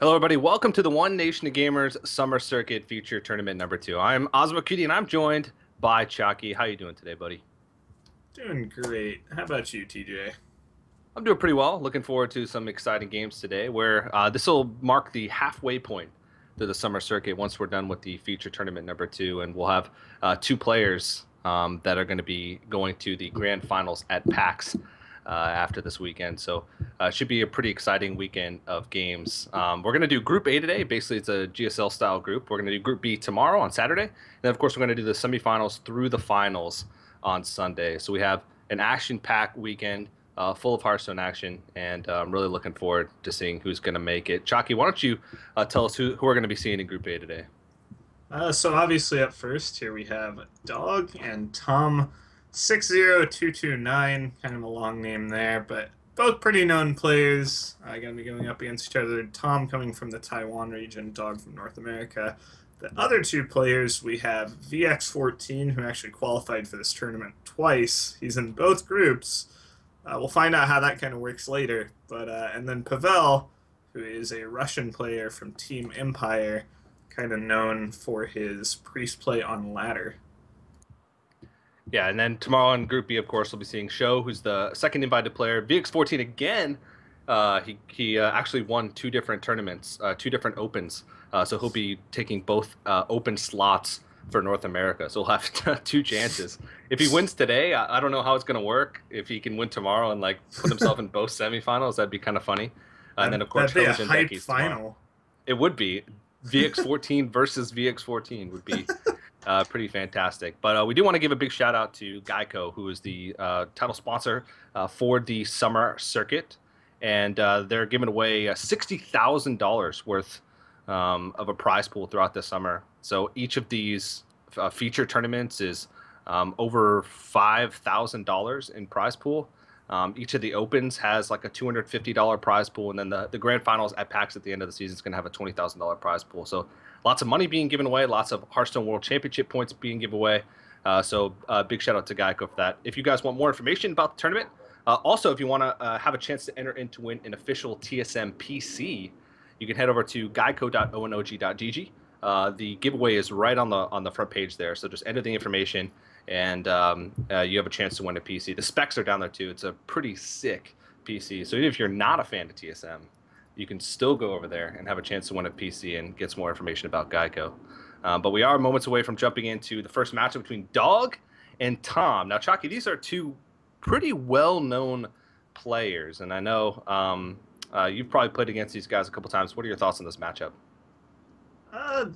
Hello, everybody. Welcome to the One Nation of Gamers Summer Circuit Feature Tournament number 2. I'm Ozma Cutie, and I'm joined by Chalky. How you doing today, buddy? Doing great. How about you, TJ? I'm doing pretty well. Looking forward to some exciting games today, where this will mark the halfway point to the Summer Circuit once we're done with the Feature Tournament number 2, and we'll have two players that are going to be going to the Grand Finals at PAX after this weekend. So it should be a pretty exciting weekend of games. We're going to do Group A today. Basically, it's a GSL style group. We're going to do Group B tomorrow on Saturday. And then, of course, we're going to do the semifinals through the finals on Sunday. So we have an action-packed weekend full of Hearthstone action, and I'm really looking forward to seeing who's going to make it. Chalky, why don't you tell us who we're going to be seeing in Group A today? So obviously up first here we have Dog and Tom60229, kind of a long name there, but both pretty known players. Going to be going up against each other. Tom coming from the Taiwan region, Dog from North America. The other two players, we have VX14, who actually qualified for this tournament twice. He's in both groups. We'll find out how that kind of works later. But and then Pavel, who is a Russian player from Team Empire, kind of known for his priest play on ladder. Yeah, and then tomorrow in Group B, of course, we'll be seeing Show, who's the second invited player. VX14 again. He actually won two different tournaments, two different opens. So he'll be taking both open slots for North America. So he'll have two chances. If he wins today, I don't know how it's going to work. If he can win tomorrow and like put himself in both semifinals, that'd be kind of funny. And then of course, That'd be a Hoshin hype Becky's final. tomorrow. It would be. VX14 versus VX14 would be pretty fantastic. But we do want to give a big shout out to GEICO, who is the title sponsor for the summer circuit. And they're giving away $60,000 worth of a prize pool throughout the summer. So each of these feature tournaments is over $5,000 in prize pool. Each of the opens has like a $250 prize pool, and then the grand finals at PAX at the end of the season is going to have a $20,000 prize pool. So lots of money being given away, lots of Hearthstone World Championship points being given away. So big shout out to Geico for that. If you guys want more information about the tournament, also if you want to have a chance to enter in to win an official TSM PC, you can head over to geico.onog.gg. The giveaway is right on the front page there. So just enter the information, and you have a chance to win a PC. The specs are down there too. It's a pretty sick PC. So even if you're not a fan of TSM, you can still go over there and have a chance to win a PC and get some more information about Geico. But we are moments away from jumping into the first matchup between Dog and Tom. Now, Chalky, these are two pretty well-known players, and I know you've probably played against these guys a couple times. What are your thoughts on this matchup?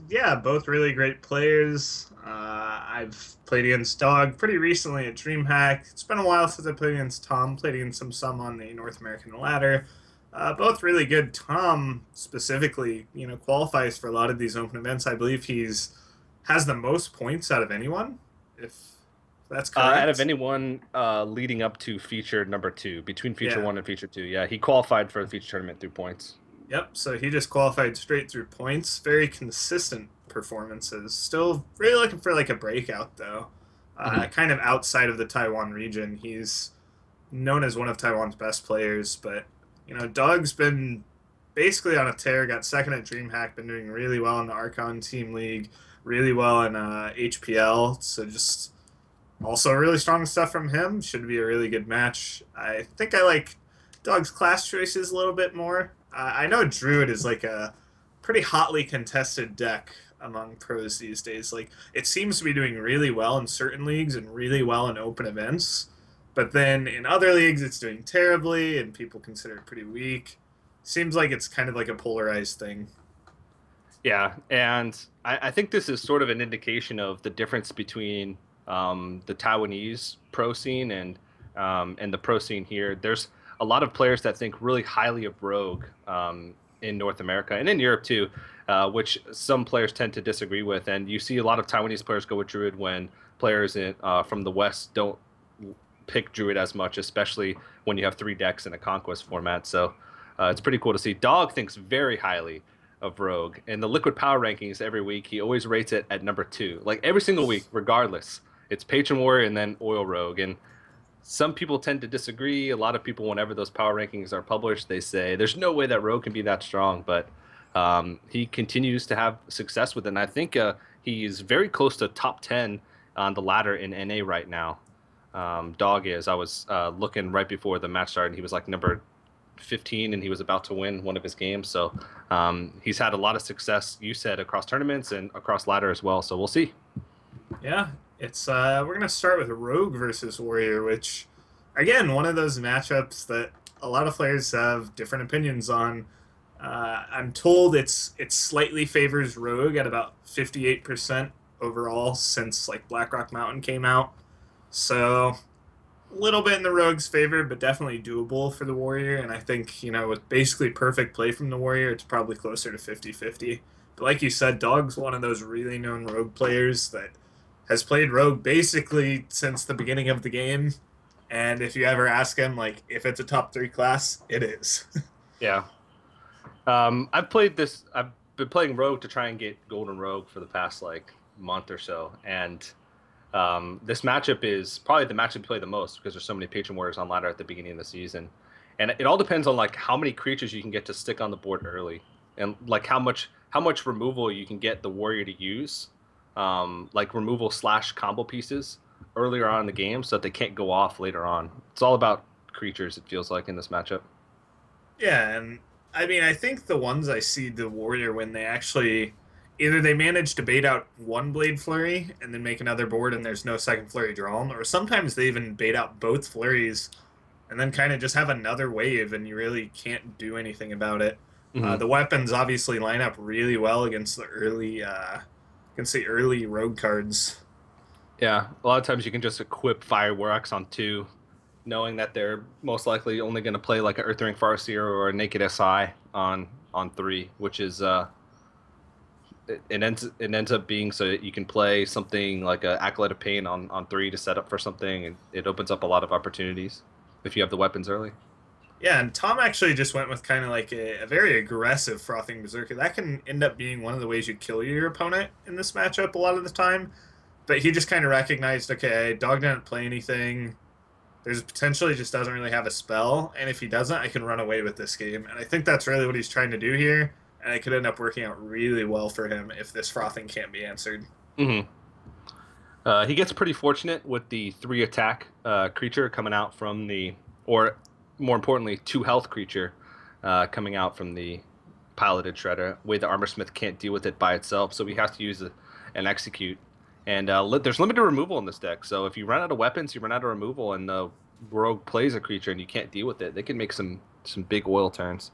Yeah, both really great players. I've played against Dog pretty recently at DreamHack. It's been a while since I played against Tom. Played against him some on the North American ladder. Both really good. Tom specifically, qualifies for a lot of these open events. I believe has the most points out of anyone, if that's correct. Out of anyone leading up to feature number 2, between feature 1 and feature 2, yeah, he qualified for the feature tournament through points. Yep, so he just qualified straight through points. Very consistent performances. Still really looking for like a breakout though. Kind of outside of the Taiwan region. He's known as one of Taiwan's best players, but Doug's been basically on a tear. Got second at DreamHack, been doing really well in the Archon Team League, really well in HPL. So just also really strong stuff from him. Should be a really good match. I think I like Doug's class choices a little bit more. I know Druid is like a pretty hotly contested deck among pros these days. Like it seems to be doing really well in certain leagues and really well in open events, but then in other leagues it's doing terribly and people consider it pretty weak. Seems like it's kind of like a polarized thing. Yeah, and I think this is sort of an indication of the difference between the Taiwanese pro scene and the pro scene here. There's a lot of players that think really highly of Rogue in North America and in Europe too, which some players tend to disagree with. And you see a lot of Taiwanese players go with Druid when players from the West don't pick Druid as much, especially when you have 3 decks in a Conquest format. So it's pretty cool to see. Dog thinks very highly of Rogue. In the Liquid Power rankings every week, he always rates it at number 2. Like every single week, regardless. It's Patron Warrior and then Oil Rogue. And some people tend to disagree. A lot of people, whenever those power rankings are published, they say there's no way that Rogue can be that strong. But He continues to have success with it. And I think he is very close to top 10 on the ladder in NA right now. Dog is. I was looking right before the match started. He was like number 15, and he was about to win one of his games. So he's had a lot of success, you said, across tournaments and across ladder as well. So we'll see. Yeah, it's we're gonna start with Rogue versus Warrior, which again one of those matchups that a lot of players have different opinions on. I'm told it slightly favors Rogue at about 58% overall since like Blackrock Mountain came out. So a little bit in the Rogue's favor, but definitely doable for the Warrior. And I think, with basically perfect play from the Warrior, it's probably closer to 50-50. But like you said, Dog's one of those really known Rogue players that has played Rogue basically since the beginning of the game. And if you ever ask him, like, if it's a top 3 class, it is. Yeah. I've been playing Rogue to try and get Golden Rogue for the past like month or so, and this matchup is probably the matchup you play the most because there's so many Patron Warriors on ladder at the beginning of the season, and it all depends on like how many creatures you can get to stick on the board early, and like how much removal you can get the Warrior to use, like removal / combo pieces earlier on in the game so that they can't go off later on. It's all about creatures. It feels like in this matchup. Yeah, and I mean, I think the ones I see the Warrior when they actually either they manage to bait out one Blade Flurry and then make another board and there's no second Flurry drawn, or sometimes they even bait out both Flurries and then kind of just have another wave and you really can't do anything about it. Mm-hmm. The weapons obviously line up really well against the early Rogue cards. Yeah, a lot of times you can just equip Fireworks on 2, knowing that they're most likely only going to play like an Earthring Farseer or a Naked SI on 3, which is it ends up being so that you can play something like a Acolyte of Pain on 3 to set up for something, and it opens up a lot of opportunities if you have the weapons early. Yeah, and Tom actually just went with kind of like a very aggressive Frothing Berserker. That can end up being one of the ways you kill your opponent in this matchup a lot of the time. But he just kind of recognized, okay, Dog didn't play anything. There's potentially just doesn't really have a spell, and if he doesn't, I can run away with this game. And I think that's really what he's trying to do here, and it could end up working out really well for him if this Frothing can't be answered. Mm-hmm. He gets pretty fortunate with the 3 attack creature coming out from or more importantly, 2 health creature coming out from the piloted Shredder. Way the Armorsmith can't deal with it by itself, so he has to use an execute. And there's limited removal in this deck, so if you run out of weapons, you run out of removal, and the Rogue plays a creature and you can't deal with it, they can make some big oil turns.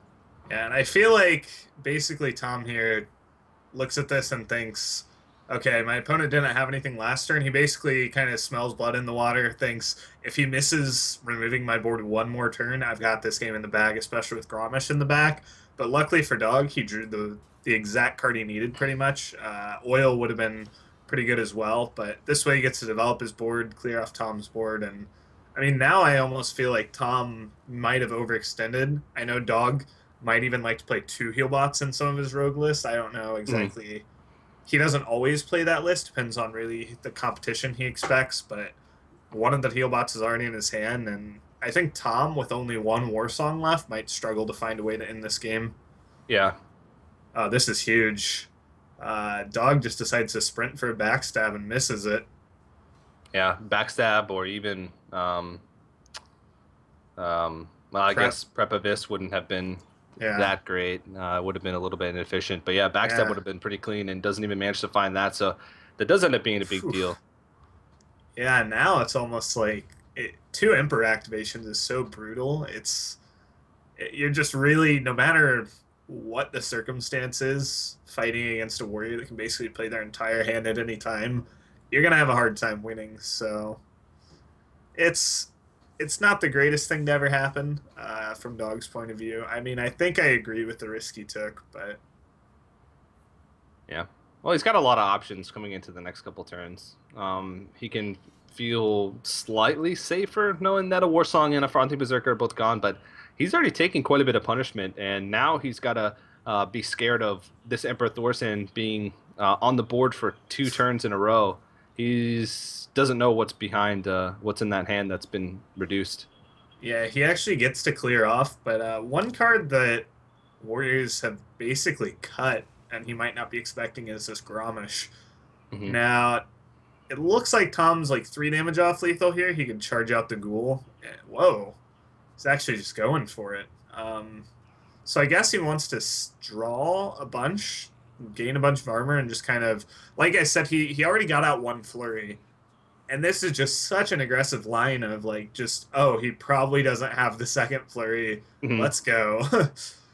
Yeah, and I feel like basically Tom here looks at this and thinks, okay, my opponent didn't have anything last turn. He basically kind of smells blood in the water, thinks if he misses removing my board 1 more turn, I've got this game in the bag, especially with Gromish in the back. But luckily for Dog, he drew the exact card he needed pretty much. Oil would have been pretty good as well, but this way he gets to develop his board, clear off Tom's board, and I mean, now I almost feel like Tom might have overextended. I know Dog might even like to play 2 heal bots in some of his rogue lists. I don't know exactly. Mm. He doesn't always play that list, depends on really the competition he expects, but one of the heal bots is already in his hand, and I think Tom, with only 1 War Song left, might struggle to find a way to end this game. Yeah. This is huge. Dog just decides to sprint for a backstab and misses it. Yeah, backstab or even, well, I guess Prepavis wouldn't have been that great. It would have been a little bit inefficient. But yeah, backstab would have been pretty clean and doesn't even manage to find that. So that does end up being a big deal. Yeah, now it's almost like 2 Emperor activations is so brutal. You're just really, no matter what the circumstances, fighting against a warrior that can basically play their entire hand at any time, you're going to have a hard time winning. So it's not the greatest thing to ever happen from Dog's point of view. I mean, I think I agree with the risk he took, but... Yeah. Well, he's got a lot of options coming into the next couple turns. He can feel slightly safer knowing that a War Song and a Fronting Berserker are both gone, but he's already taken quite a bit of punishment, and now he's got to be scared of this Emperor Thorson being on the board for 2 turns in a row. He doesn't know what's behind, what's in that hand that's been reduced. Yeah, he actually gets to clear off, but one card that Warriors have basically cut, and he might not be expecting is this Gromish. Hmm. Now, it looks like Tom's like 3 damage off lethal here. He can charge out the ghoul. Whoa. He's actually just going for it. So I guess he wants to draw a bunch, gain a bunch of armor, and just kind of, like I said, he already got out 1 flurry. And this is just such an aggressive line of like, just, oh, he probably doesn't have the second flurry. Hmm. Let's go.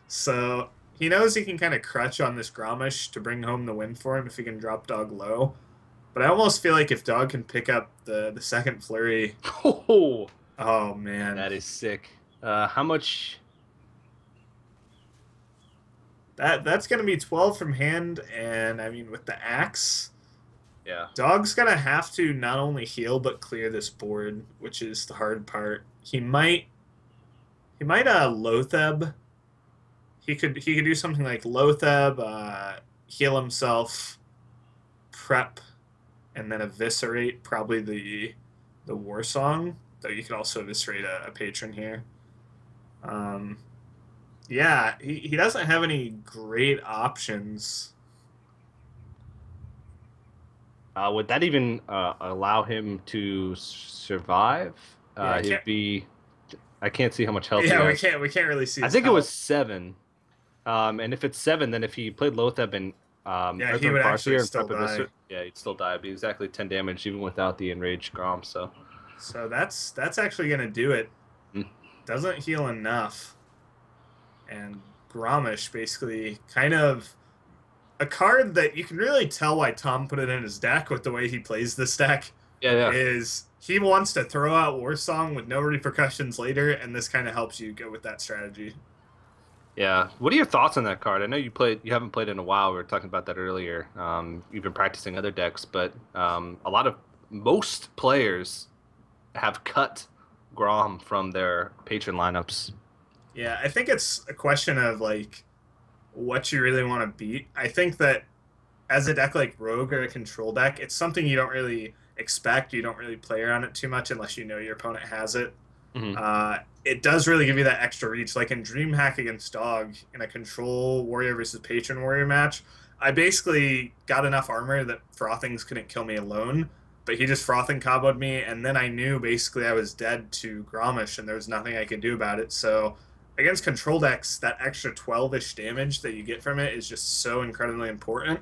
So he knows he can kind of crutch on this Gromish to bring home the win for him if he can drop dog low. But I almost feel like if dog can pick up the second flurry, Oh, oh man, that is sick. How much? that's gonna be 12 from hand, and I mean with the axe, Yeah. dog's gonna have to not only heal but clear this board, which is the hard part. He might Lotheb. He could do something like Lotheb, heal himself, prep, and then eviscerate probably the war song. Though you could also eviscerate a patron here. Um, yeah, he doesn't have any great options. Would that even allow him to survive? Yeah, I He'd can't. be. I can't see how much health he Yeah, has. we can't really see I his think it was health. 7. And if it's 7, then if he played Lotheb and Yeah, he Earthworm would actually Farseer and still Prep die. Eviscer, yeah, he'd still die. It'd be exactly 10 damage even without the enraged Grom. So, So that's actually gonna do it. mm, Doesn't heal enough, and Gromish basically kind of a card that you can really tell why Tom put it in his deck with the way he plays this deck yeah, yeah, is he wants to throw out War Song with no repercussions later, and this kind of helps you go with that strategy. yeah. What are your thoughts on that card? I know you haven't played in a while. We were talking about that earlier. You've been practicing other decks, but most players have cut Grom from their patron lineups. Yeah, I think it's a question of like what you really want to beat. I think that as a deck like Rogue or a control deck, it's something you don't really expect. You don't really play around it too much unless you know your opponent has it. Hmm. It does really give you that extra reach. Like in DreamHack against Dog, in a control warrior versus patron warrior match, I basically got enough armor that Frothings couldn't kill me alone, but he just Frothing comboed me, and then I knew basically I was dead to Gromish, and there was nothing I could do about it. So against control decks, that extra 12-ish damage that you get from it is just so incredibly important.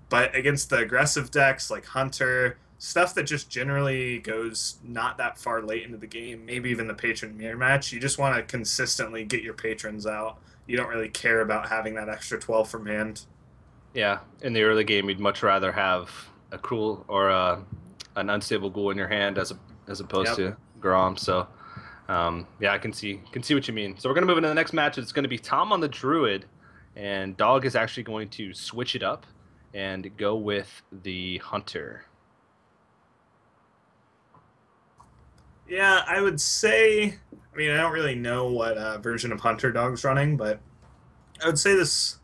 But against the aggressive decks like Hunter, stuff that just generally goes not that far late into the game, maybe even the patron mirror match, you just want to consistently get your patrons out. You don't really care about having that extra 12 from hand. Yeah, in the early game, you'd much rather have a cruel or an unstable ghoul in your hand as opposed Yep. to Grom. So, yeah, I can see what you mean. So we're gonna move into the next match. It's gonna be Tom on the Druid, and Dog is actually going to switch it up and go with the Hunter. Yeah, I would say. I mean, I don't really know what version of Hunter Dog's running, but I would say this.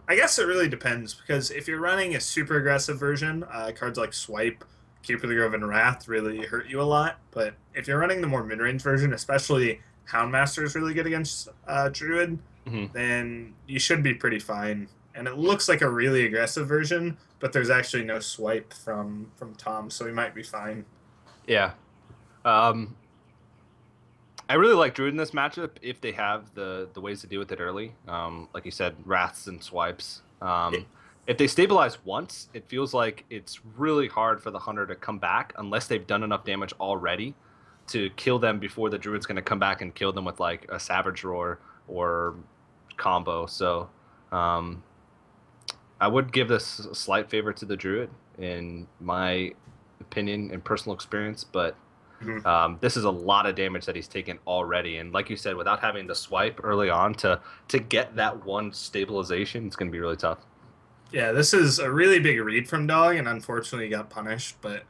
I guess it really depends because if you're running a super aggressive version, cards like Swipe, Keeper of the Grove, and Wrath really hurt you a lot. But if you're running the more mid range version, especially Houndmaster is really good against Druid, Hmm. then you should be pretty fine. And it looks like a really aggressive version, but there's actually no swipe from Tom, so he might be fine. Yeah. Um, I really like Druid in this matchup if they have the ways to deal with it early. Like you said, wraths and swipes. It, If they stabilize once, it feels like it's really hard for the hunter to come back unless they've done enough damage already to kill them before the druid's going to come back and kill them with like a savage roar or combo. So um, I would give this a slight favor to the druid in my opinion and personal experience, but mhm. this is a lot of damage that he's taken already, and like you said, without having to swipe early on to get that one stabilization, it's going to be really tough. Yeah, this is a really big read from Dog, and unfortunately he got punished. But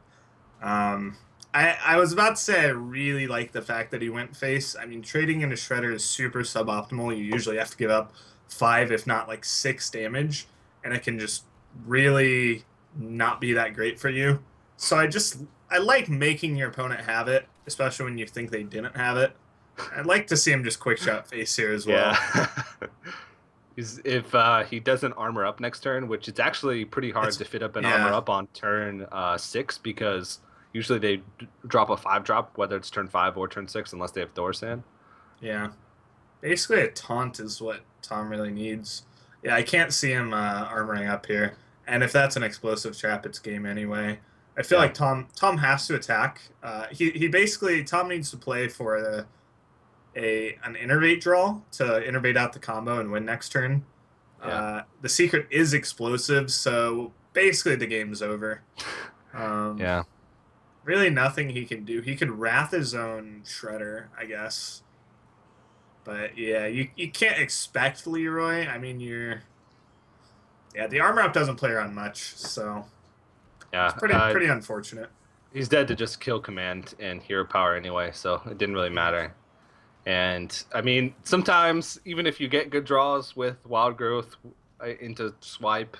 um, I was about to say I really like the fact that he went face. I mean, trading into Shredder is super suboptimal. You usually have to give up 5, if not like 6 damage, and it can just really not be that great for you. So I like making your opponent have it, especially when you think they didn't have it. I'd like to see him just quick shot face here as Yeah. well. If he doesn't armor up next turn, which it's actually pretty hard It's to fit up an armor yeah, up on turn 6 because usually they drop a 5-drop, whether it's turn 5 or turn 6, unless they have Thorsan. yeah. Basically, a taunt is what Tom really needs. Yeah, I can't see him armoring up here. And if that's an explosive trap, it's game anyway. I feel Yeah, like Tom has to attack. He basically Tom needs to play for an innervate draw to innervate out the combo and win next turn. yeah, The secret is explosive, so basically the game's over. Um, yeah. really nothing he can do. He could wrath his own Shredder, I guess. But yeah, you can't expect Leroy. I mean, yeah, the armor up doesn't play around much, so it's Yeah, pretty unfortunate. he's dead to just kill command and hero power anyway, so it didn't really Yeah. matter. And I mean, sometimes even if you get good draws with wild growth into swipe,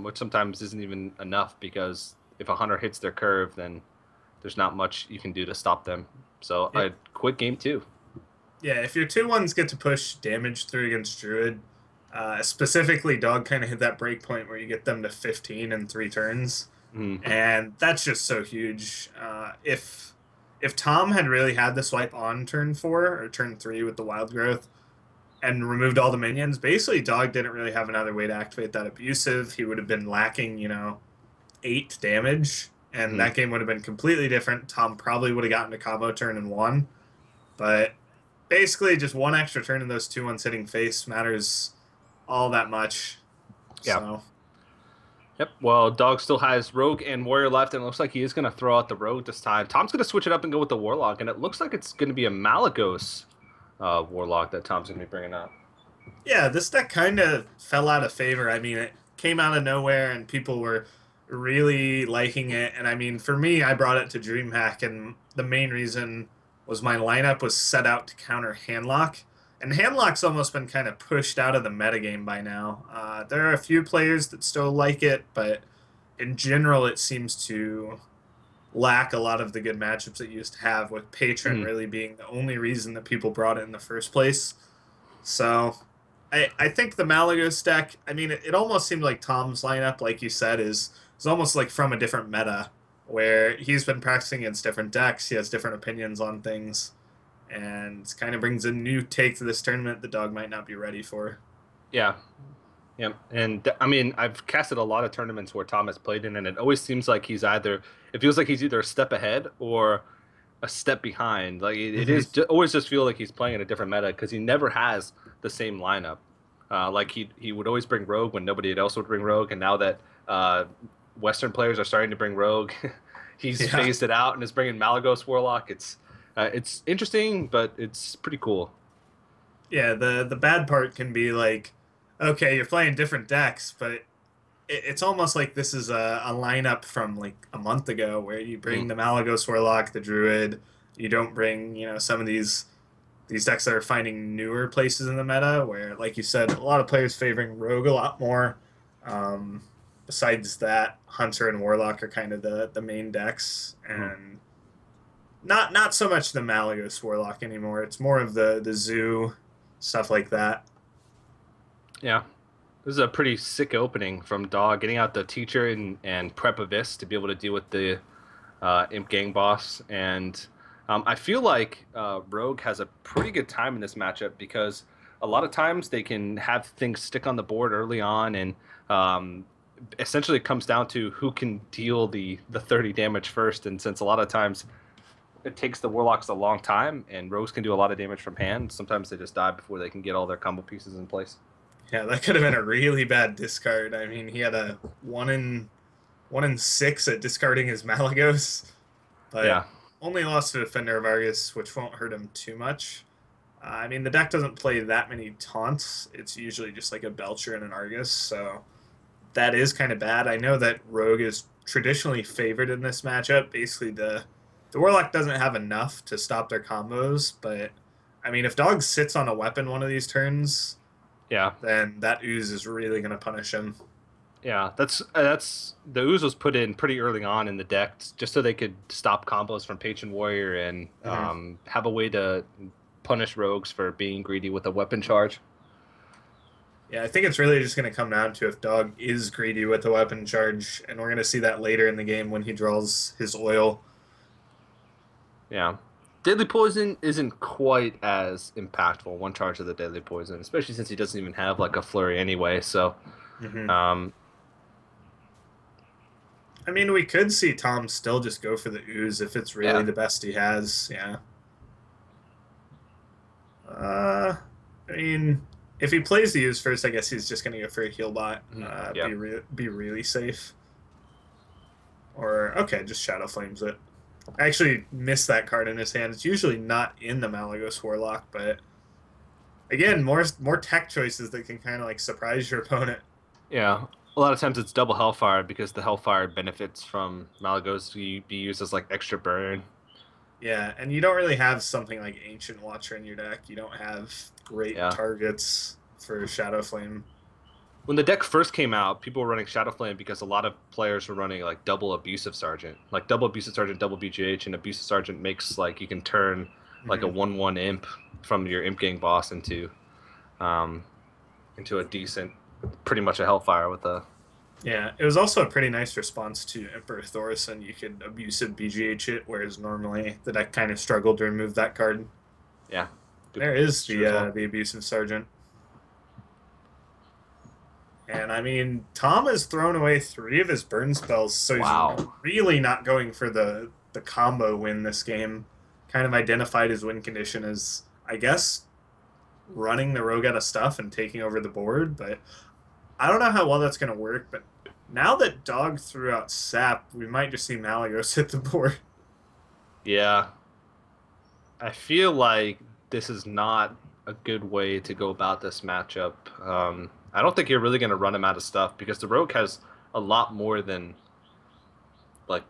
which sometimes isn't even enough because if a hunter hits their curve, then there's not much you can do to stop them. So Yeah, I quit game 2. yeah. If your 2/1s get to push damage through against Druid, specifically Dog kind of hit that break point where you get them to 15 in 3 turns, Mm. and that's just so huge. If Tom had really had the swipe on turn 4 or turn 3 with the wild growth and removed all the minions, basically Dog didn't really have another way to activate that abusive. He would have been lacking, 8 damage, and Mm. that game would have been completely different. Tom probably would have gotten a combo turn and won, but basically just one extra turn in those 2/1s hitting face matters all that much. Yeah. So Yep. Well, Dog still has Rogue and Warrior left, and it looks like he is going to throw out the Rogue this time. Tom's going to switch it up and go with the Warlock, and it looks like it's going to be a Malagos Warlock that Tom's going to be bringing up. yeah, this deck kind of fell out of favor. I mean, it came out of nowhere, and people were really liking it. And I mean, for me, I brought it to DreamHack, and the main reason was my lineup was set out to counter Handlock. And Handlock's almost been kind of pushed out of the metagame by now. There are a few players that still like it, but in general, it seems to lack a lot of the good matchups it used to have, with Patron Mhm. really being the only reason that people brought it in the first place. So I think the Malagos deck, I mean, it almost seemed like Tom's lineup, like you said, is almost like from a different meta, where he's been practicing against different decks, he has different opinions on things, and kind of brings a new take to this tournament the Dog might not be ready for. Yeah. Yeah, and I mean, I've casted a lot of tournaments where Tom has played in, and it always seems like it feels like he's either a step ahead or a step behind. Like it Hmm. is always just feel like he's playing in a different meta because he never has the same lineup. Like he would always bring Rogue when nobody else would bring Rogue, and now that Western players are starting to bring Rogue, he's Yeah. phased it out and is bringing Malagos Warlock. It's interesting, but it's pretty cool. Yeah, the bad part can be like, okay, you're playing different decks, but it's almost like this is a lineup from like a month ago where you Mm. bring the Malagos Warlock, the Druid, you don't bring, some of these decks that are finding newer places in the meta where, like you said, a lot of players favoring Rogue a lot more. Um, Besides that, Hunter and Warlock are kind of the main decks, Mhm. and not so much the Malagos Warlock anymore. It's more of the Zoo stuff like that. Yeah. This is a pretty sick opening from Dog, getting out the teacher and Prep Abyss to be able to deal with the Imp Gang boss. And I feel like Rogue has a pretty good time in this matchup because a lot of times they can have things stick on the board early on, and essentially it comes down to who can deal the 30 damage first. And since a lot of times it takes the Warlocks a long time, and Rogues can do a lot of damage from hand, sometimes they just die before they can get all their combo pieces in place. Yeah, that could have been a really bad discard. I mean, he had a 1 in 6 at discarding his Malagos, but Yeah. only lost to Defender of Argus, which won't hurt him too much. I mean, the deck doesn't play that many taunts. It's usually just like a Belcher and an Argus, so that is kind of bad. I know that Rogue is traditionally favored in this matchup. Basically, the Warlock doesn't have enough to stop their combos, but I mean, if Dog sits on a weapon one of these turns, Yeah. then that Ooze is really going to punish him. Yeah, that's the ooze was put in pretty early on in the deck just so they could stop combos from Patron Warrior and Hmm. have a way to punish rogues for being greedy with a weapon charge. Yeah, I think it's really just going to come down to if Dog is greedy with the weapon charge, and we're going to see that later in the game when he draws his oil. Yeah. Deadly Poison isn't quite as impactful, one charge of the Deadly Poison, especially since he doesn't even have like a flurry anyway. So, Hmm. um, I mean, we could see Tom still just go for the ooze if it's really yeah. the best he has. Yeah. Uh, I mean, if he plays the ooze first, I guess he's just going to go for a heal bot. Mhm. Yeah. Be really safe. Or okay, just Shadow Flames it. I actually missed that card in his hand. It's usually not in the Malagos Warlock, but again, more tech choices that can kind of like surprise your opponent. Yeah. A lot of times it's double Hellfire because the Hellfire benefits from Malagos to be used as like extra burn. Yeah, and you don't really have something like Ancient Watcher in your deck. You don't have great Yeah. targets for Shadow Flame. When the deck first came out, people were running Shadow Flame because a lot of players were running like double Abusive Sergeant, like double Abusive Sergeant, double BGH, and Abusive Sergeant makes like you can turn like a Hmm. 1/1 imp from your imp gang boss um, into a decent, pretty much a Hellfire with a Yeah, it was also a pretty nice response to Emperor Thorson. You could Abusive BGH it, whereas normally the deck kind of struggled to remove that card. yeah. Good. There is It's true as well. the Abusive Sergeant. And I mean, Tom has thrown away 3 of his burn spells, so he's Wow. really not going for the combo win this game. Kind of identified his win condition as, I guess, running the rogue out of stuff and taking over the board, but I don't know how well that's going to work. But now that Dog threw out Sap, we might just see Malagos hit the board. Yeah. I feel like this is not a good way to go about this matchup. I don't think you're really going to run him out of stuff because the rogue has a lot more than like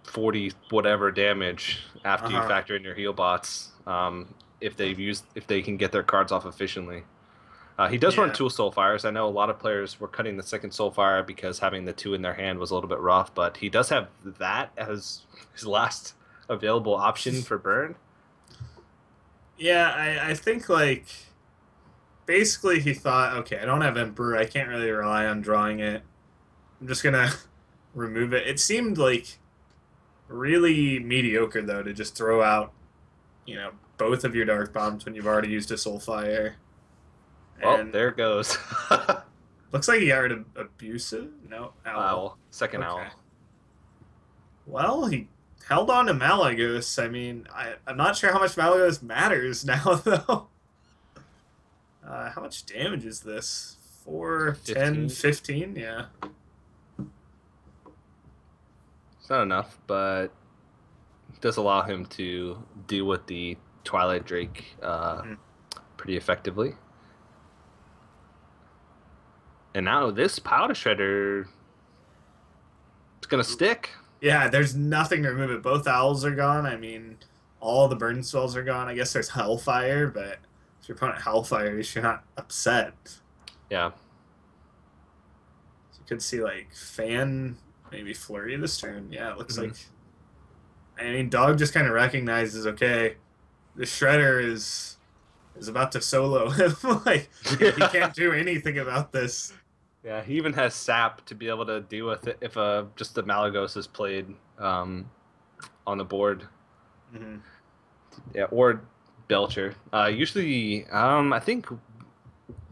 40 whatever damage Uh after you huh. factor in your heal bots. If they can get their cards off efficiently. He does run Yeah. 2 Soulfires. I know a lot of players were cutting the second Soulfire because having the 2 in their hand was a little bit rough, but he does have that as his last available option for burn. Yeah, I think like basically he thought, okay, I don't have Emperor. I can't really rely on drawing it. I'm just gonna remove it. It seemed like really mediocre though to just throw out, both of your dark bombs when you've already used a Soulfire. Well, And there it goes. looks like he got rid of abusive. No, owl. Owl, second Okay. owl. Well, he held on to Malagos. I mean, I'm not sure how much Malagos matters now though. How much damage is this? 4, 10, 15. 15? Yeah. It's not enough, but it does allow him to deal with the Twilight Drake Mhm. pretty effectively. And now this Powder Shredder is gonna stick. Yeah, there's nothing to remove it. Both owls are gone. I mean, all the burn spells are gone. I guess there's Hellfire, but if your opponent Hellfires, you're not upset. Yeah. So you could see like Fan, maybe Flurry this turn. Yeah, it looks Hmm. like. I mean, Dog just kind of recognizes, okay, the Shredder is about to solo him. Like he can't do anything about this. Yeah, he even has sap to be able to deal with it if just the Malagos is played on the board. Hmm. Yeah, or Belcher. Usually, I think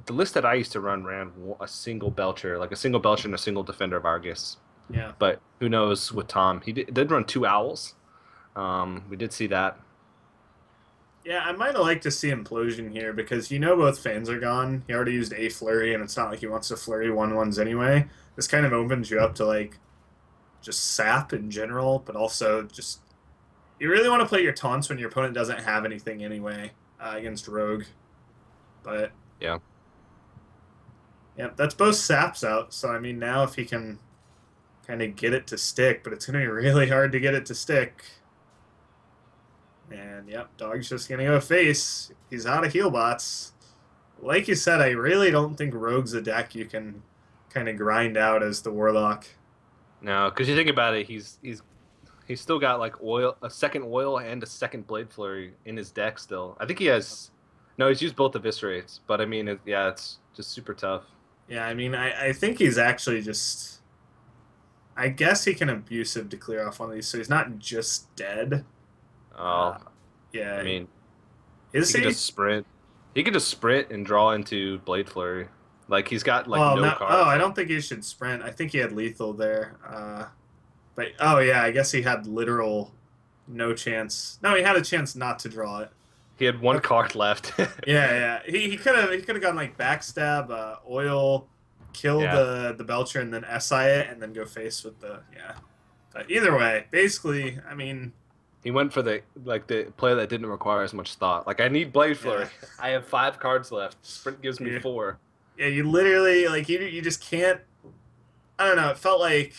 the list that I used to run ran a single Belcher, like a single Belcher and a single Defender of Argus. Yeah. But who knows with Tom? He did run 2 owls. We did see that. Yeah, I might have liked to see Implosion here because both fans are gone. He already used a flurry, and it's not like he wants to flurry 1/1s anyway. This kind of opens you up to like just sap in general, but also just you really want to play your taunts when your opponent doesn't have anything anyway against Rogue. But Yeah. yeah, that's both saps out. So I mean, now if he can kind of get it to stick, but it's going to be really hard to get it to stick. And yep, Dog's just gonna go face. He's out of heal bots. Like you said, I really don't think Rogue's a deck you can kind of grind out as the Warlock. No, because you think about it, he's still got like a second oil and a second blade flurry in his deck still. I think he has. No, he's used both eviscerates, but I mean, yeah, it's just super tough. Yeah, I mean, I think he's actually just. I guess he can abusive to clear off one of these, so he's not just dead. Uh, Oh, I yeah, mean, is he could he? just sprint. He could just sprint and draw into Blade Flurry. Like he's got like Well, no no. Oh, cards. I Like don't think he should sprint. I think he had lethal there. But oh yeah, I guess he had literal no chance. No, he had a chance not to draw it. he had one Okay. card left. Yeah, yeah. He could have gone like backstab, oil, kill Yeah, the Belcher, and then SI it, and then go face with the yeah. But either way, basically, I mean, he went for the play that didn't require as much thought. Like I need Blade yeah, Flurry. I have 5 cards left. Sprint gives me you, 4. yeah. You literally like you just can't. I don't know. It felt like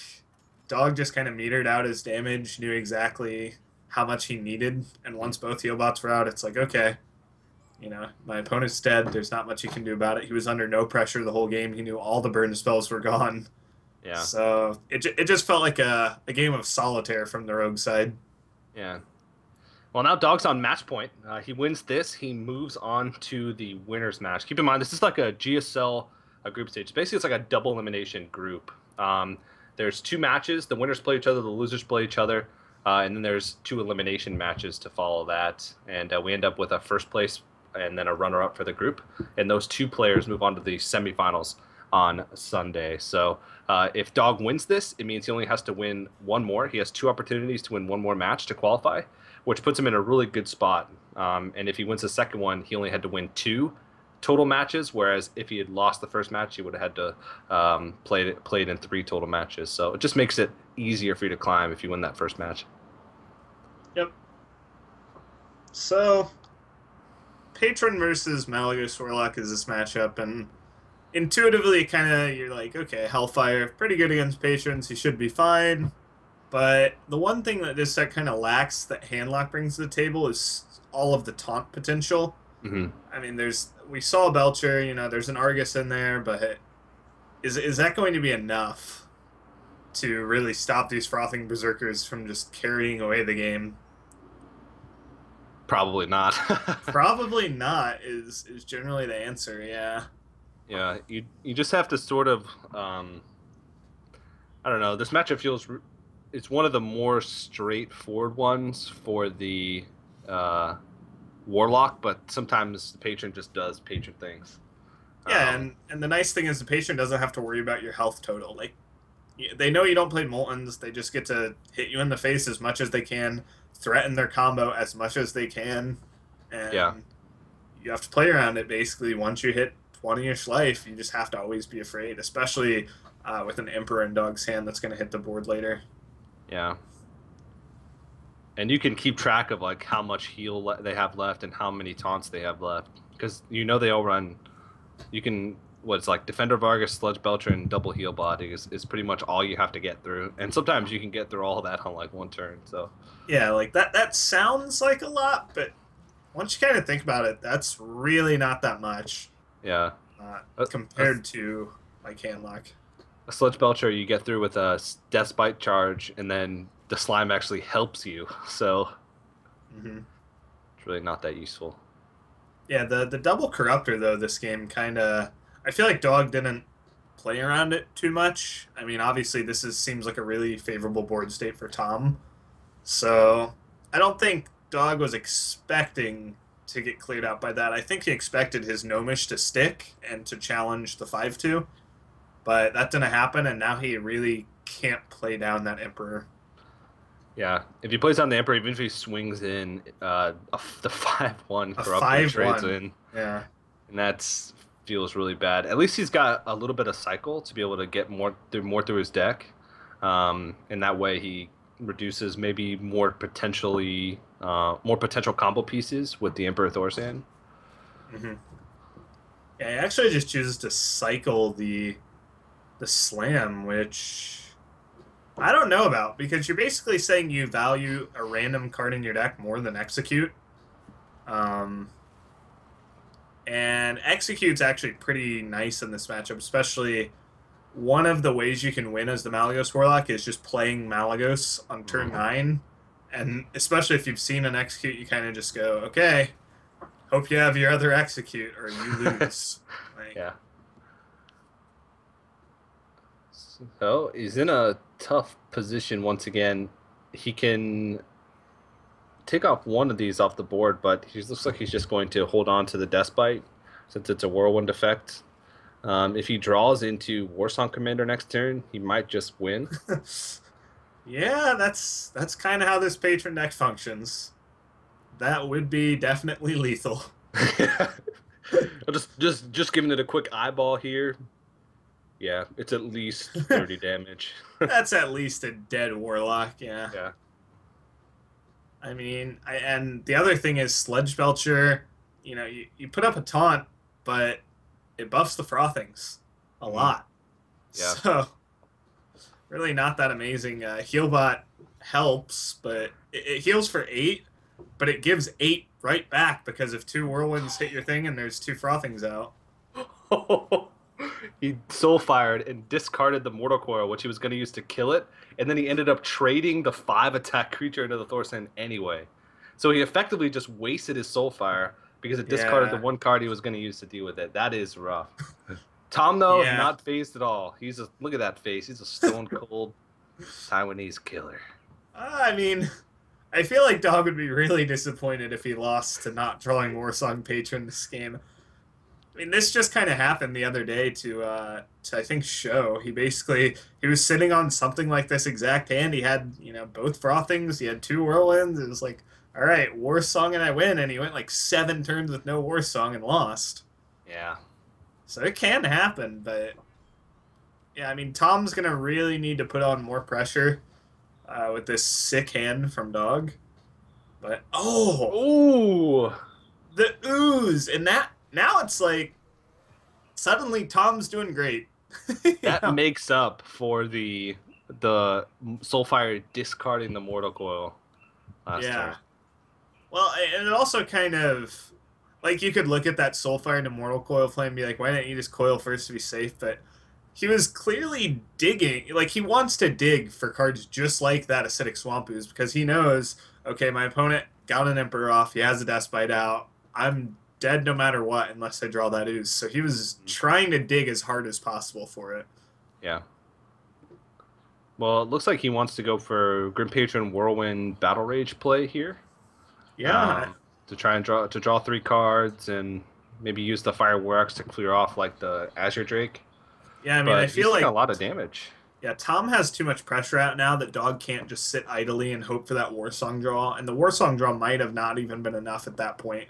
Dog just kind of metered out his damage, knew exactly how much he needed, and once both heal bots were out, it's like okay. My opponent's dead. There's not much he can do about it. He was under no pressure the whole game. He knew all the burn spells were gone. Yeah, So it just felt like a game of solitaire from the rogue side. yeah. Well, now Dog's on match point. He wins this. He moves on to the winners match. Keep in mind, this is like a GSL group stage. Basically, it's like a double elimination group. There's 2 matches. The winners play each other. The losers play each other. And then there's 2 elimination matches to follow that. And we end up with a first place and then a runner-up for the group. And those 2 players move on to the semifinals on Sunday. So if Dog wins this, it means he only has to win 1 more. He has 2 opportunities to win 1 more match to qualify, which puts him in a really good spot. And if he wins the second one, he only had to win 2 total matches, whereas if he had lost the first match, he would have had to play it in 3 total matches. So it just makes it easier for you to climb if you win that first match. Yep. So Patron versus Malagos Warlock is this matchup, and intuitively, kind of you're like, okay, Hellfire, pretty good against Patrons. He should be fine. But the one thing that this set kind of lacks that Handlock brings to the table is all of the taunt potential. Mm-hmm. I mean, we saw Belcher, there's an Argus in there, but is that going to be enough to really stop these frothing berserkers from just carrying away the game? Probably not. Probably not is generally the answer. Yeah. Yeah, you just have to sort of I don't know. This matchup feels it's one of the more straightforward ones for the Warlock, but sometimes the Patron just does Patron things. Yeah, and the nice thing is the patient doesn't have to worry about your health total. Like they know you don't play Moltons, they just get to hit you in the face as much as they can, threaten their combo as much as they can, and Yeah. you have to play around it basically. Once you hit 20-ish life, you just have to always be afraid, especially with an Emperor in Dog's hand that's going to hit the board later. Yeah. And you can keep track of like how much heal they have left and how many taunts they have left, because they all run. You can what's like Defender Vargas, Sludge Belcher, and double heal body is pretty much all you have to get through, and sometimes you can get through all of that on like 1 turn. So Yeah, like that sounds like a lot, but once you kind of think about it, that's really not that much yeah, a, compared to like Handlock. a Sludge Belcher you get through with a Death Spite charge, and then the slime actually helps you. So Mm-hmm. it's really not that useful. Yeah, the double corruptor though, this game kind of I feel like Dog didn't play around it too much. I mean, obviously seems like a really favorable board state for Tom. So, I don't think Dog was expecting to get cleared out by that. I think he expected his Gnomish to stick and to challenge the 5-2, but that didn't happen, and now he really can't play down that Emperor. Yeah, if he plays on the Emperor, even if he swings in the 5/1 A corruptor trades 5-1. in, Yeah. and that feels really bad. At least he's got a little bit of cycle to be able to get more through his deck, and that way he reduces maybe more potential combo pieces with the Emperor Thorsan. Mm-hmm. Yeah, he actually just chooses to cycle the slam, which I don't know about, because you're basically saying you value a random card in your deck more than execute. And execute's actually pretty nice in this matchup, especially one of the ways you can win as the Malagos Warlock is just playing Malagos on turn 9. And especially if you've seen an execute, you kind of just go, okay, hope you have your other execute or you lose. Like, Yeah. So he's in a tough position once again. He can take off one of these off the board, but he looks like he's just going to hold on to the Despite since it's a whirlwind effect. If he draws into Warsong Commander next turn, he might just win. Yeah, that's kind of how this patron deck functions. That would be definitely lethal. just giving it a quick eyeball here. Yeah, it's at least 30 damage. That's at least a dead Warlock, yeah. Yeah. I mean, and the other thing is Sledge Belcher, you put up a taunt, but it buffs the Frothings a lot. Yeah. So, really not that amazing. Healbot helps, but it heals for 8, but it gives 8 right back because if 2 Whirlwinds hit your thing and there's 2 Frothings out. He soul fired and discarded the Mortal Coil, which he was going to use to kill it, and then he ended up trading the 5 attack creature into the Thorstein anyway. So he effectively just wasted his soul fire because it discarded the 1 card he was going to use to deal with it. That is rough. Tom, though, not phased at all. Look at that face. He's a stone cold Taiwanese killer. I mean, I feel like Dog would be really disappointed if he lost to not drawing Warsong Patron this game. I mean, this just kind of happened the other day to I think Show. He was sitting on something like this exact hand. He had both Frothings. He had 2 Whirlwinds. It was like, all right, Warsong and I win. And he went like 7 turns with no Warsong and lost. Yeah. So it can happen, but yeah, I mean, Tom's gonna really need to put on more pressure with this sick hand from Dog. But ooh, the ooze, and that. Now it's like suddenly Tom's doing great. That makes up for the Soulfire discarding the Mortal Coil last turn. Well, and it also kind of like you could look at that Soulfire and Mortal Coil play and be like, why didn't you just coil first to be safe? But he was clearly digging. Like he wants to dig for cards just like that Acidic Swamp Ooze because he knows, okay, my opponent got an Emperor off. He has a Despite out. I'm dead no matter what unless I draw that ooze. So he was trying to dig as hard as possible for it. Yeah. Well, it looks like he wants to go for Grim Patron Whirlwind Battle Rage play here. Yeah. To try and draw 3 cards and maybe use the Fireworks to clear off like the Azure Drake. Yeah, I mean, I feel like a lot of damage. Yeah, Tom has too much pressure out now that Dog can't just sit idly and hope for that Warsong draw. And the Warsong draw might have not even been enough at that point.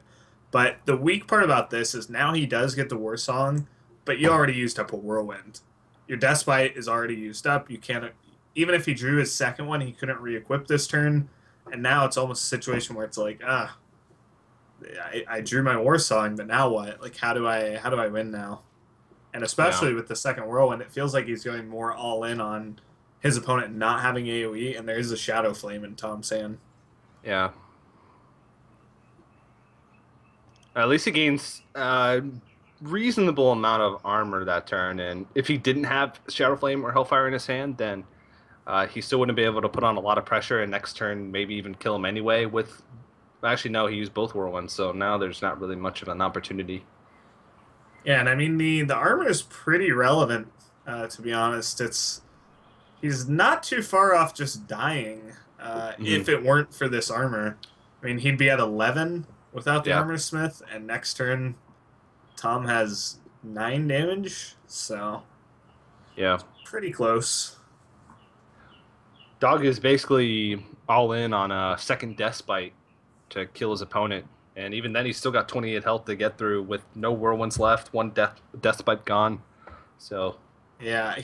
But the weak part about this is now he does get the Warsong, but you already used up a Whirlwind. Your Despite is already used up. You can't, even if he drew his second one, he couldn't re-equip this turn. And now it's almost a situation where it's like, I drew my Warsong, but now what? Like, how do I win now? And especially with the second Whirlwind, it feels like he's going more all in on his opponent not having AoE, and there is a Shadow Flame in Tom's hand. Yeah. At least he gains a reasonable amount of armor that turn, and if he didn't have Shadow Flame or Hellfire in his hand, then he still wouldn't be able to put on a lot of pressure, and next turn maybe even kill him anyway with... Actually, no, he used both Whirlwinds, so now there's not really much of an opportunity. Yeah, and I mean, the armor is pretty relevant, to be honest. He's not too far off just dying if it weren't for this armor. I mean, he'd be at 11 without the Armor Smith, and next turn, Tom has 9 damage, so... Yeah. Pretty close. Dog is basically all in on a second Despite to kill his opponent, and even then he's still got 28 health to get through with no Whirlwinds left, 1 Despite gone. So... Yeah,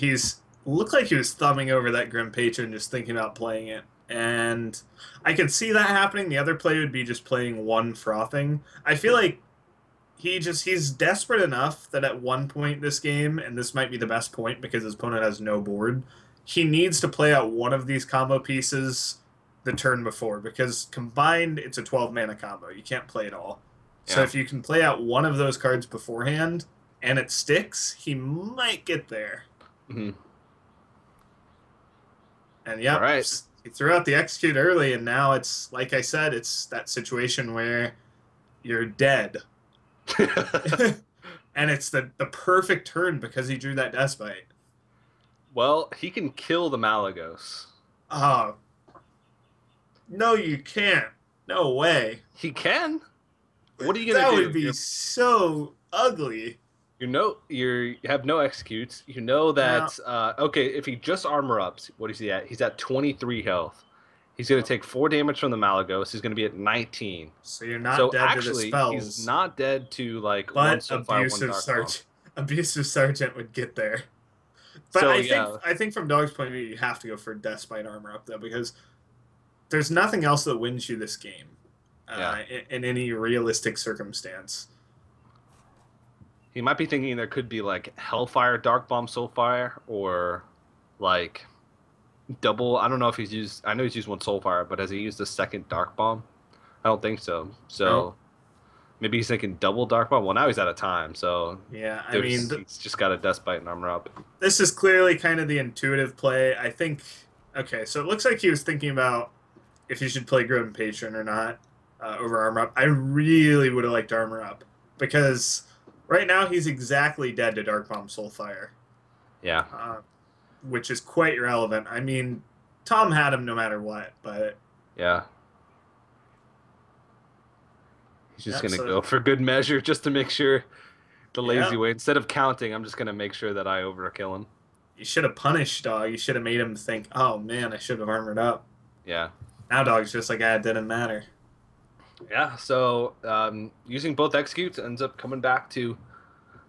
looked like he was thumbing over that Grim Patron just thinking about playing it. And I could see that happening. The other play would be just playing 1 Frothing. I feel like he's desperate enough that at one point this game, and this might be the best point because his opponent has no board, he needs to play out one of these combo pieces the turn before, because combined it's a 12 mana combo. You can't play it all. Yeah. So if you can play out one of those cards beforehand and it sticks, he might get there. Mm-hmm. And yeah, right. He threw out the execute early, and now it's, like I said, it's that situation where you're dead. And it's the perfect turn because he drew that Despite. Well, he can kill the Malagos. Oh, no, you can't. No way. He can. What are you gonna That would do? be so ugly. You have no executes. You know Now, that okay, if he just armor ups, what is he at? He's at 23 health. He's gonna take 4 damage from the Malagos. He's gonna be at 19. so you're not So dead to the actually, he's spells, not dead to like one but Soulfire, one Dark Bomb. Abusive Sergeant would get there. But So yeah, I think from Dog's point of view, you have to go for Deathbite armor up though, because there's nothing else that wins you this game, yeah. in any realistic circumstance. He might be thinking there could be like Hellfire, Dark Bomb, Soulfire, or like double. I don't know if he's used. I know he's used one Soulfire, but has he used a second Dark Bomb? I don't think so. So No. maybe he's thinking double Dark Bomb. Well, now he's out of time, so Yeah, he's just got a Deathbite and armor up. this is clearly kind of the intuitive play. I think. Okay, so it looks like he was thinking about if he should play Grim Patron or not over armor up. I really would have liked armor up because right now he's exactly dead to Dark Bomb Soulfire, Yeah, which is quite irrelevant. I mean, Tom had him no matter what, but yeah. He's just yeah, gonna so, go for good measure just to make sure the lazy yeah, way. Instead of counting, I'm just gonna make sure that I overkill him. you should have punished Dog. You should have made him think, "Oh man, I should have armored up." Yeah. Now Dog's just like, "Ah, it didn't matter." Yeah, so using both executes ends up coming back to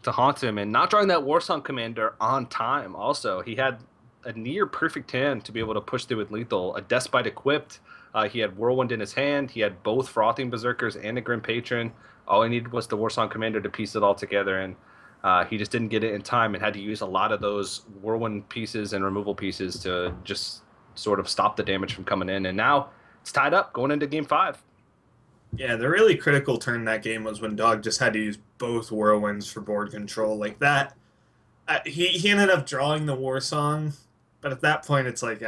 haunt him, and not drawing that Warsong Commander on time. Also, he had a near perfect hand to be able to push through with lethal. A Despite equipped. He had Whirlwind in his hand. He had both Frothing Berserkers and a Grim Patron. All he needed was the Warsong Commander to piece it all together, and he just didn't get it in time and had to use a lot of those Whirlwind pieces and removal pieces to just sort of stop the damage from coming in. And now it's tied up going into Game 5. Yeah, the really critical turn that game was when Dog just had to use both Whirlwinds for board control. Like that, he ended up drawing the War Song, but at that point it's like,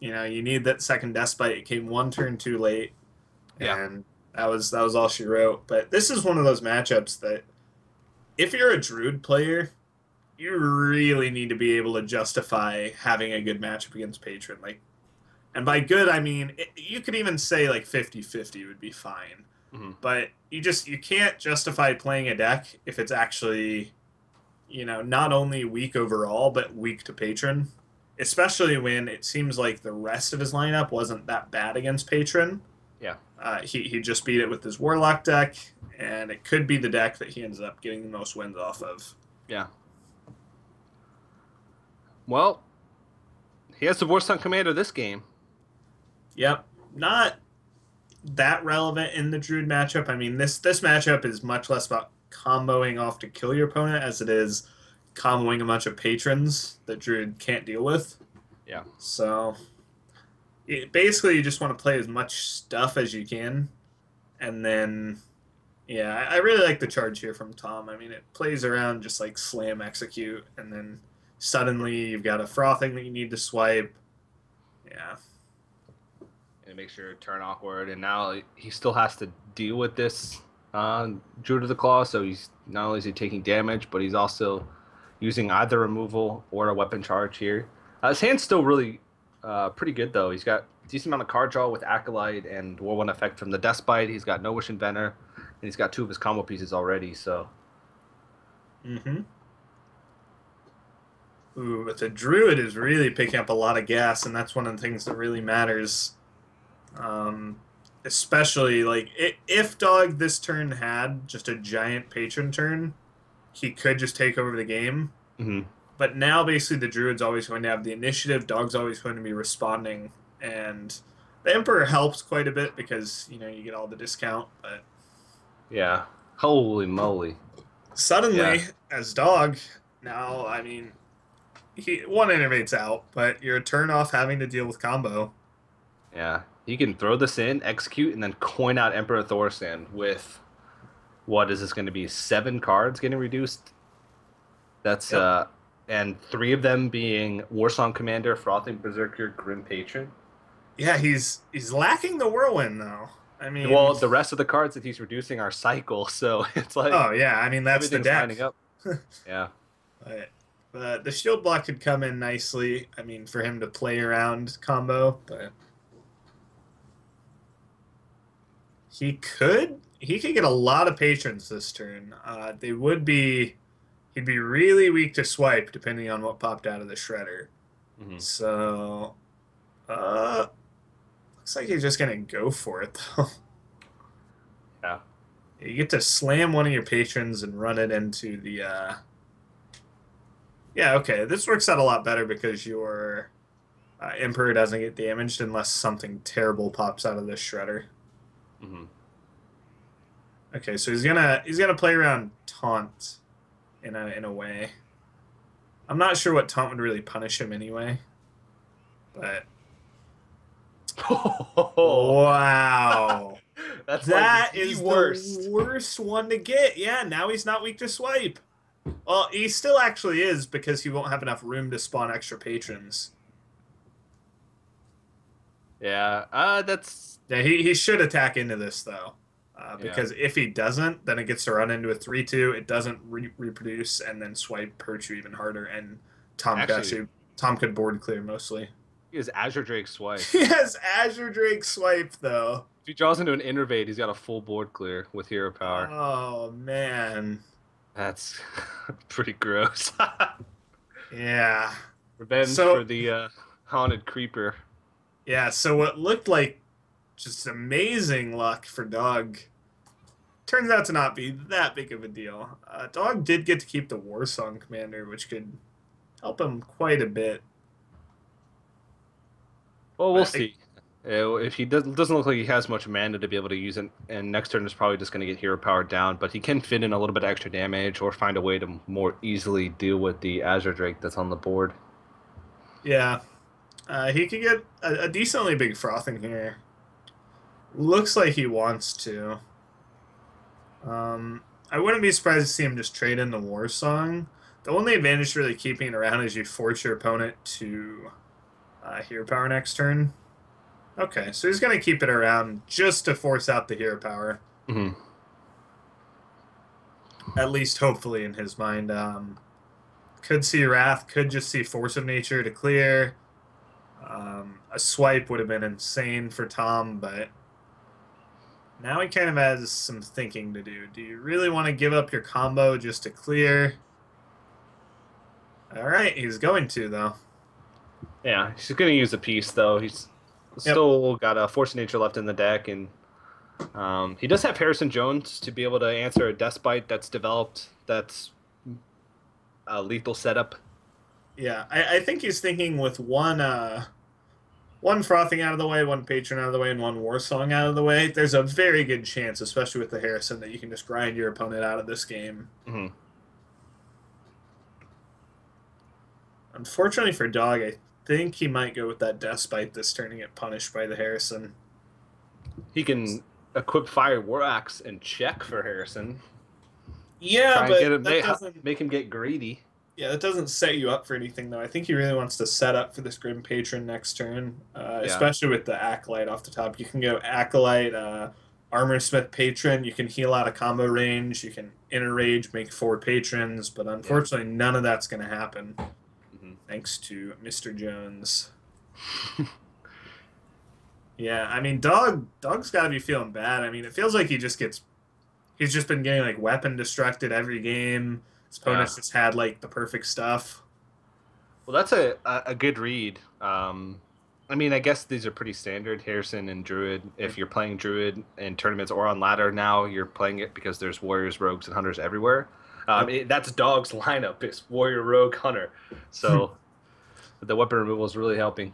you need that second Despite. It came one turn too late, Yeah. and that was all she wrote. But this is one of those matchups that if you're a Druid player, you really need to be able to justify having a good matchup against Patron. Like, and by good, I mean, you could even say like 50-50 would be fine. Mm-hmm. But you can't justify playing a deck if it's actually, not only weak overall, but weak to Patron. Especially when it seems like the rest of his lineup wasn't that bad against Patron. Yeah. He just beat it with his Warlock deck, and it could be the deck that he ends up getting the most wins off of. Yeah. Well, he has the Warsong Commander this game. Yep. Not that relevant in the Druid matchup. I mean, this matchup is much less about comboing off to kill your opponent as it is comboing a bunch of patrons that Druid can't deal with. Yeah. So basically you just want to play as much stuff as you can, and then I really like the charge here from Tom. I mean, it plays around just like slam execute, and then suddenly you've got a Frothing that you need to swipe. Yeah. And make sure turn awkward, and now he still has to deal with this Druid of the Claw, so he's not only is he taking damage, but he's also using either removal or a weapon charge here. His hand's still really pretty good, though. He's got a decent amount of card draw with Acolyte and War 1 effect from the Despite. He's got No Wish Inventor, and he's got 2 of his combo pieces already, so... Ooh, but the Druid is really picking up a lot of gas, and that's one of the things that really matters. Especially, like, if Dog this turn had just a giant Patron turn, he could just take over the game. Mm-hmm. But now, basically, the Druid's always going to have the initiative, Dog's always going to be responding, and the Emperor helps quite a bit because, you get all the discount, but... Yeah. Holy moly. Suddenly, as Dog, now, I mean, one innervate's out, but you're a turn off having to deal with combo. Yeah. You can throw this in, execute, and then coin out Emperor Thorsan with, what is this going to be, 7 cards getting reduced? That's, Yep. And 3 of them being Warsong Commander, Frothing Berserker, Grim Patron. Yeah, he's lacking the Whirlwind, though. I mean... Well, the rest of the cards that he's reducing are cycle, so it's like... Oh, yeah, I mean, that's the everything's deck. lining up. Yeah. But The shield block could come in nicely. I mean, for him to play around combo, but he could get a lot of patrons this turn. They would be he'd be really weak to swipe depending on what popped out of the shredder. Hmm. So looks like he's just gonna go for it though. Yeah. You get to slam one of your patrons and run it into the yeah, okay. This works out a lot better because your Emperor doesn't get damaged unless something terrible pops out of this shredder. Hmm. Okay, so he's gonna play around taunt in a way. I'm not sure what taunt would really punish him anyway, but wow, That's like that the is the worst. worst one to get. Yeah, now he's not weak to swipe. Well, he still actually is because he won't have enough room to spawn extra patrons. Yeah, that's Yeah, he should attack into this though, yeah. because if he doesn't, then it gets to run into a 3-2. It doesn't reproduce, and then swipe hurts you even harder. And Actually, Tom could board clear mostly. he has Azure Drake swipe. He has Azure Drake swipe though. If he draws into an Innervate, he's got a full board clear with hero power. Oh man, That's pretty gross. yeah. Revenge for So the haunted creeper. yeah, so what looked like just amazing luck for Dog turns out to not be that big of a deal. Dog did get to keep the War Song Commander, which could help him quite a bit. Well, we'll But see. If he doesn't look like he has much mana to be able to use it, and next turn is probably just going to get hero power down, but he can fit in a little bit of extra damage or find a way to more easily deal with the Azure Drake that's on the board. yeah, he could get a decently big frothing here. Looks like he wants to. I wouldn't be surprised to see him just trade in the War Song. The only advantage to really keeping it around is you force your opponent to hero power next turn. Okay, so he's going to keep it around just to force out the hero power. Hmm. At least, hopefully, in his mind. Could see Wrath, could just see Force of Nature to clear. A swipe would have been insane for Tom, but now he kind of has some thinking to do. Do you really want to give up your combo just to clear? All right, he's going to, though. Yeah, he's going to use a piece though. He's Yep. still got a Force of Nature left in the deck, and he does have Harrison Jones to be able to answer a Death Bite that's developed. That's a lethal setup. Yeah, I think he's thinking with one frothing out of the way, one patron out of the way, and one war song out of the way. There's a very good chance, especially with the Harrison, that you can just grind your opponent out of this game. Hmm. Unfortunately for Dog, I think he might go with that Death Spite this turn and get punished by the Harrison. He can equip Fire War Axe and check for Harrison. Yeah, Try and get him, that doesn't. make him get greedy. Yeah, that doesn't set you up for anything though. I think he really wants to set up for this Grim Patron next turn, Yeah. especially with the Acolyte off the top. You can go Acolyte, Armor Smith Patron. You can heal out of combo range. You can Inner Rage, make 4 patrons, but unfortunately, none of that's going to happen Hmm. thanks to Mr. Jones. Yeah, I mean, Dog's got to be feeling bad. I mean, it feels like he's just been getting like weapon destructed every game. His Yeah. opponents just had like the perfect stuff. Well, that's a good read. I mean, I guess these are pretty standard, Harrison and Druid. If you're playing Druid in tournaments or on ladder now, you're playing it because there's warriors, rogues, and hunters everywhere. Yep. That's Dog's lineup. It's warrior, rogue, hunter. So the weapon removal is really helping.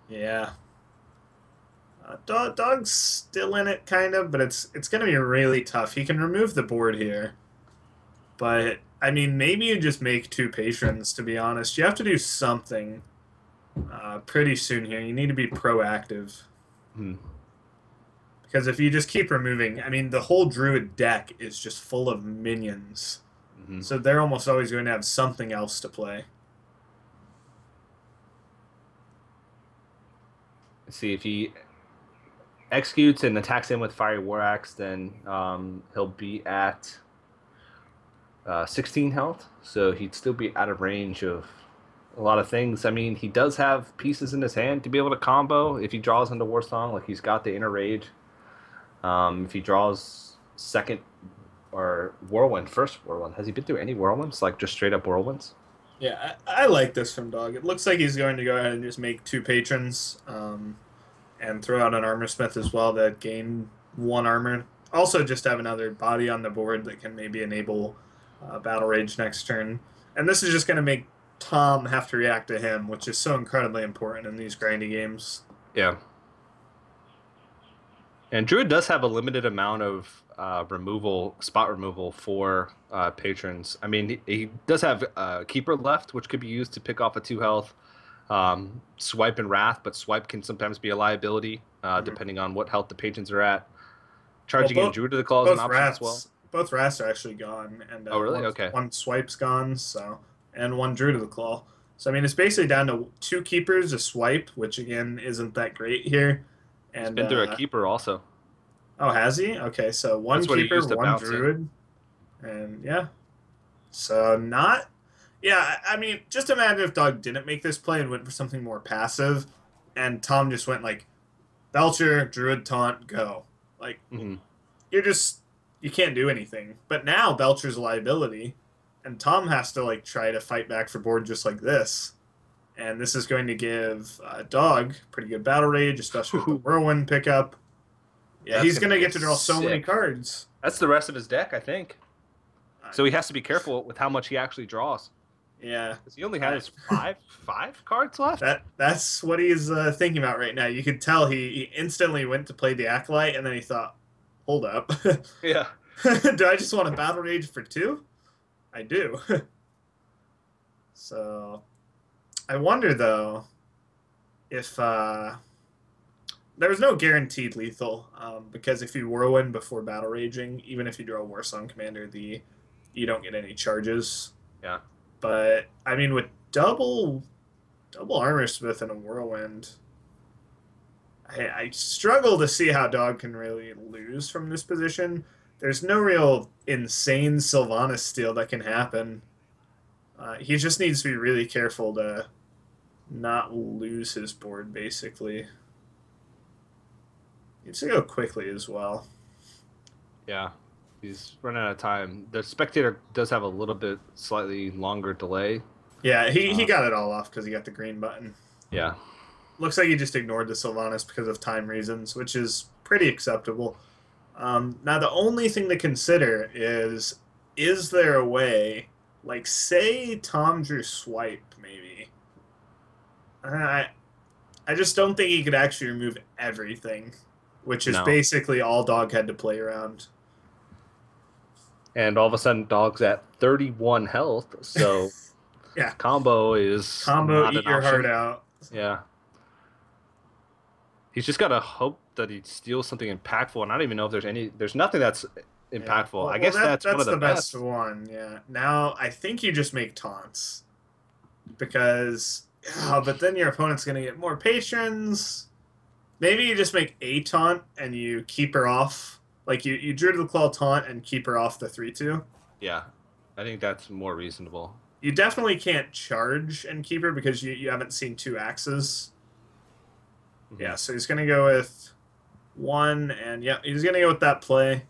Yeah. Dog's still in it, kind of, but it's going to be really tough. He can remove the board here, but I mean, maybe you just make 2 patrons. To be honest, you have to do something pretty soon here. You need to be proactive Hmm. because if you just keep removing, I mean, the whole Druid deck is just full of minions, Hmm. so they're almost always going to have something else to play. See if he executes and attacks him with Fiery War Axe, then he'll be at 16 health, so he'd still be out of range of a lot of things. I mean, he does have pieces in his hand to be able to combo if he draws into War Song. Like he's got the Inner Rage. If he draws second or Whirlwind, first Whirlwind, has he been through any Whirlwinds? Like just straight up Whirlwinds? Yeah, I like this from Dog. It looks like he's going to go ahead and just make two patrons, and throw out an armor smith as well that gain one armor. Also, just have another body on the board that can maybe enable battle rage next turn. And this is just going to make Tom have to react to him, which is so incredibly important in these grindy games. Yeah. And Druid does have a limited amount of spot removal for patrons. I mean, he does have Keeper left, which could be used to pick off a 2 health. Swipe and Wrath, but Swipe can sometimes be a liability, depending on what health the patrons are at. Charging in Druid to the Claw is an option as well. Both Wraths are actually gone. And, oh, really? Okay. One Swipe's gone, and one Druid to the Claw. So, I mean, it's basically down to 2 Keepers, a Swipe, which, again, isn't that great here. And, he's been through a Keeper also. Oh, has he? Okay, so one Keeper, one Druid. And, yeah. So, not... Yeah, I mean, just imagine if Dog didn't make this play and went for something more passive, and Tom just went, like, Belcher, Druid, Taunt, go. Like, you can't do anything. But now Belcher's a liability, and Tom has to, like, try to fight back for board just like this. And this is going to give Dog pretty good battle rage, especially with the Whirlwind pickup. Yeah, he's going to get to draw so many cards. That's the rest of his deck, I think. So he has to be careful with how much he actually draws. Yeah. Because he only has five cards left? That's what he's thinking about right now. You could tell he instantly went to play the Acolyte, and then he thought, hold up. Yeah. Do I just want a battle rage for 2? I do. So, I wonder, though, if there's no guaranteed lethal, because if you Whirlwind before battle raging, even if you draw a Warsong Commander, you don't get any charges. Yeah. But, I mean, with double Armor Smith and a Whirlwind, I struggle to see how Dog can really lose from this position. There's no real insane Sylvanas steal that can happen. He just needs to be really careful to not lose his board, basically. He needs to go quickly as well. Yeah. He's running out of time. The Spectator does have a little bit slightly longer delay. Yeah, he got it all off because he got the green button. Yeah. Looks like he just ignored the Sylvanas because of time reasons, which is pretty acceptable. Now, the only thing to consider is there a way, like, say Tom drew Swipe, maybe. I just don't think he could actually remove everything, which is basically all Dog had to play around. And all of a sudden, Dog's at 31 health, so yeah, combo is not eat your heart out. Yeah. He's just got to hope that he steals something impactful, and I don't even know if there's nothing that's impactful. Yeah. Well, I guess that's one of the best one, yeah. Now, I think you just make taunts, because, but then your opponent's going to get more patrons. Maybe you just make a taunt, and you keep her off. Like, you drew to the Claw taunt and keep her off the 3-2. Yeah, I think that's more reasonable. You definitely can't charge and keep her because you haven't seen 2 axes. Mm-hmm. Yeah, so he's going to go with 1, and yeah, he's going to go with that play.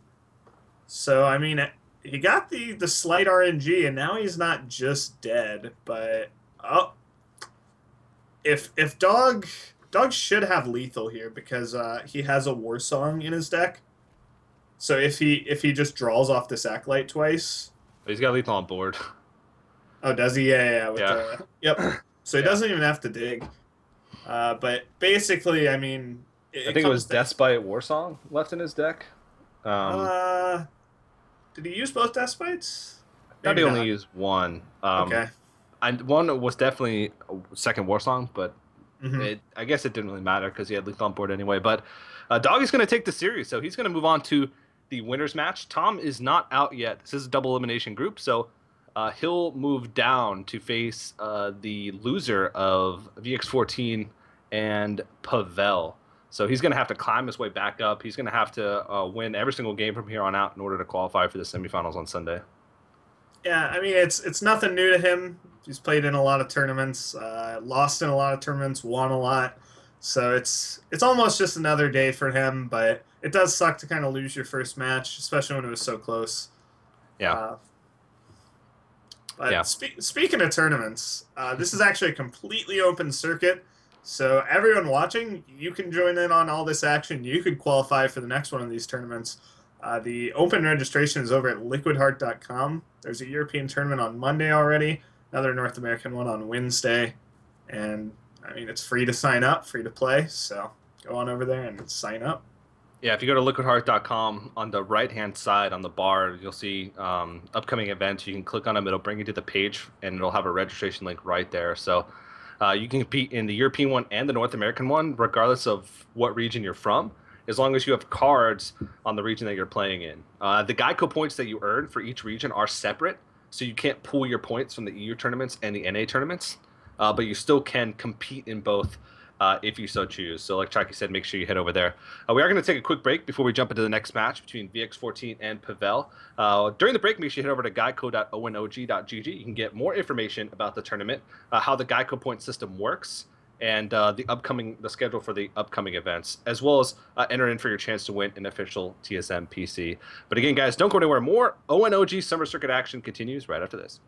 So, I mean, he got the slight RNG, and now he's not just dead, but, if Dog should have lethal here because he has a War Song in his deck. So if he just draws off this Acolyte twice... He's got lethal on board. Oh, does he? Yeah. Yep. So he doesn't even have to dig. But basically, I mean... I think it was Deathbite Warsong left in his deck. Did he use both Deathbites? I thought he only used one. Okay. One was definitely a second Warsong, but I guess it didn't really matter because he had lethal on board anyway. But Dog is going to take the series, so he's going to move on to the winner's match. Tom is not out yet. This is a double elimination group, so he'll move down to face the loser of VX14 and Pavel. So he's going to have to climb his way back up. He's going to have to win every single game from here on out in order to qualify for the semifinals on Sunday. Yeah, I mean it's nothing new to him. He's played in a lot of tournaments, lost in a lot of tournaments, won a lot. So it's almost just another day for him. But it does suck to kind of lose your first match, especially when it was so close. Yeah, Uh, but yeah. speaking of tournaments, this is actually a completely open circuit. So everyone watching, you can join in on all this action. You could qualify for the next one of these tournaments. The open registration is over at liquidheart.com. There's a European tournament on Monday already, another North American one on Wednesday. And I mean, it's free to sign up, free to play. So go on over there and sign up. Yeah, if you go to liquidheart.com, on the right-hand side on the bar, you'll see upcoming events. You can click on them. It'll bring you to the page, and it'll have a registration link right there. So you can compete in the European one and the North American one, regardless of what region you're from, as long as you have cards on the region that you're playing in. The GEICO points that you earn for each region are separate, so you can't pool your points from the EU tournaments and the NA tournaments, but you still can compete in both if you so choose. So like Chucky said, make sure you head over there. We are going to take a quick break before we jump into the next match between VX14 and Pavel. During the break, make sure you head over to geico.onog.gg. You can get more information about the tournament, how the GEICO point system works, and the schedule for the upcoming events, as well as enter in for your chance to win an official TSM PC. But again, guys, don't go anywhere. More ONOG Summer Circuit action continues right after this.